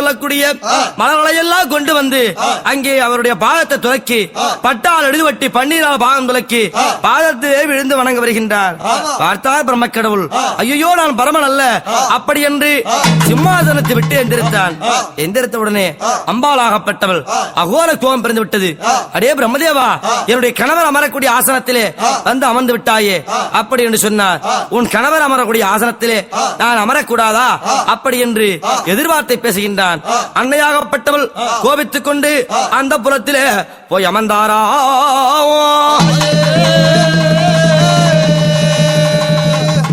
சொல்லக்கூடிய மலர்களை எல்லாம் கொண்டு வந்து அங்கே அவருடைய பாதத்தை துலக்கி பட்டால் எழுதுவட்டி பன்னீரால் பாகம் துலக்கி பாதத்திலே விழுந்து வணங்க வருகின்றார். பார்த்தார் பிரம்மக்கடவுள், ஐயோ நான் பரமன் அல்ல அப்படி என்று சிம்மாசனத்தை விட்டு எந்திரித்தான். எந்திரித்த உடனே அம்பாளாகப்பட்டவள் அகோர கோபம் பிறந்து விட்டது. அடே பிரம்மதேவா, என்னுடைய கணவர் அமரக்கூடிய ஆசனத்திலே வந்து அமர்ந்து விட்டாயே அப்படி என்று சொன்னார். உன் கணவர் அமரக்கூடிய ஆசனத்திலே நான் அமரக்கூடாதா அப்படி என்று எதிர்வார்த்தை பேசுகின்றான். அன்னையாகப்பட்டவள் கோபித்துக் கொண்டு அந்த புறத்திலே போய் அமர்ந்தாரா.